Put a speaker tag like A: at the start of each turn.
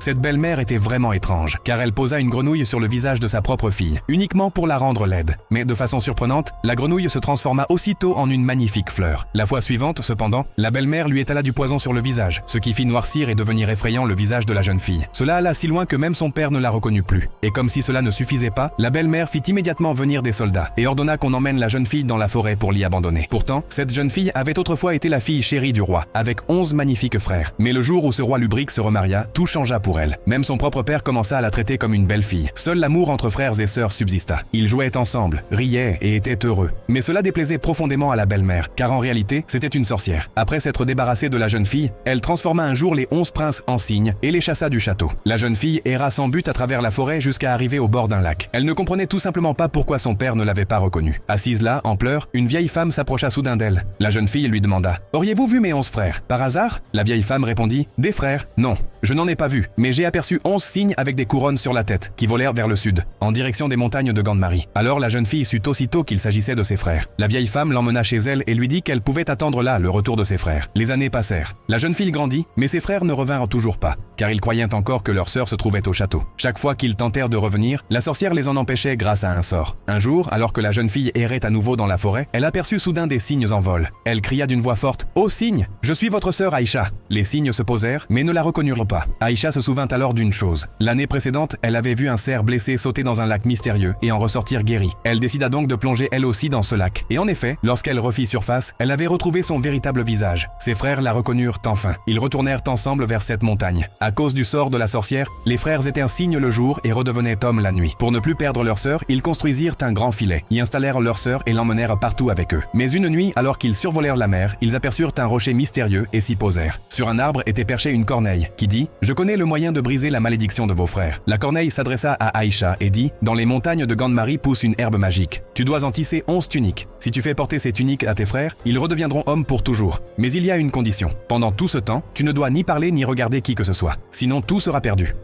A: Cette belle-mère était vraiment étrange, car elle posa une grenouille sur le visage de sa propre fille, uniquement pour la rendre laide. Mais de façon surprenante, la grenouille se transforma aussitôt en une magnifique fleur. La fois suivante, cependant, la belle-mère lui étala du poison sur le visage, ce qui fit noircir et devenir effrayant le visage de la jeune fille. Cela alla si loin que même son père ne la reconnut plus. Et comme si cela ne suffisait pas, la belle-mère fit immédiatement venir des soldats et ordonna qu'on emmène la jeune fille dans la forêt pour l'y abandonner. Pourtant, cette jeune fille avait autrefois été la fille chérie du roi, avec 11 magnifiques frères. Mais le jour où ce roi lubrique se remaria, tout changea pour elle. Même son propre père commença à la traiter comme une belle fille. Seul l'amour entre frères et sœurs subsista. Ils jouaient ensemble, riaient et étaient heureux. Mais cela déplaisait profondément à la belle-mère, car en réalité, c'était une sorcière. Après s'être débarrassée de la jeune fille, elle transforma un jour les 11 princes en cygnes et les chassa du château. La jeune fille erra sans but à travers la forêt jusqu'à arriver au bord d'un lac. Elle ne comprenait tout simplement pas pourquoi son père ne l'avait pas reconnue. Assise là, en pleurs, une vieille femme s'approcha soudain d'elle. La jeune fille lui demanda « Auriez-vous vu mes 11 frères? Par hasard ?» La vieille femme répondit « Des frères? Non, je n'en ai pas vu, mais j'ai aperçu 11 cygnes avec des couronnes sur la tête, qui volèrent vers le sud, en direction des montagnes de Gande-Marie. » Alors la jeune fille sut aussitôt qu'il s'agissait de ses frères. La vieille femme l'emmena chez elle et lui dit qu'elle pouvait attendre là le retour de ses frères. Les années passèrent. La jeune fille grandit, mais ses frères ne revinrent toujours pas, car ils croyaient encore que leur sœur se trouvait au château. Chaque fois qu'ils tentèrent de revenir, la sorcière les en empêchait grâce à un sort. Un jour, alors que la jeune fille errait à nouveau dans la forêt, elle aperçut soudain des cygnes en vol. Elle cria d'une voix forte « Ô cygnes, je suis votre sœur Aïcha !» Les cygnes se posèrent, mais ne la reconnurent pas. Aïcha se souvint alors d'une chose. L'année précédente, elle avait vu un cerf blessé sauter dans un lac mystérieux et en ressortir guéri. Elle décida donc de plonger elle aussi dans ce lac. Et en effet, lorsqu'elle refit surface, elle avait retrouvé son véritable visage. Ses frères la reconnurent enfin. Ils retournèrent ensemble vers cette montagne. À cause du sort de la sorcière, les frères étaient cygnes le jour et redevenaient hommes la nuit. Pour ne plus perdre leur sœur, ils construisirent un grand filet, y installèrent leur sœur et l'emmenèrent partout avec eux. Mais une nuit, alors qu'ils survolèrent la mer, ils aperçurent un rocher mystérieux et s'y posèrent. Sur un arbre était perchée une corneille, qui dit « Je connais le moyen de briser la malédiction de vos frères. » La corneille s'adressa à Aïcha et dit « Dans les montagnes de Gande-Marie pousse une herbe magique. Tu dois en tisser 11 tuniques. Si tu fais porter ces tuniques à tes frères, ils redeviendront hommes pour toujours. Mais il y a une condition. Pendant tout ce temps, tu ne dois ni parler ni regarder qui que ce soit. Sinon tout sera perdu. »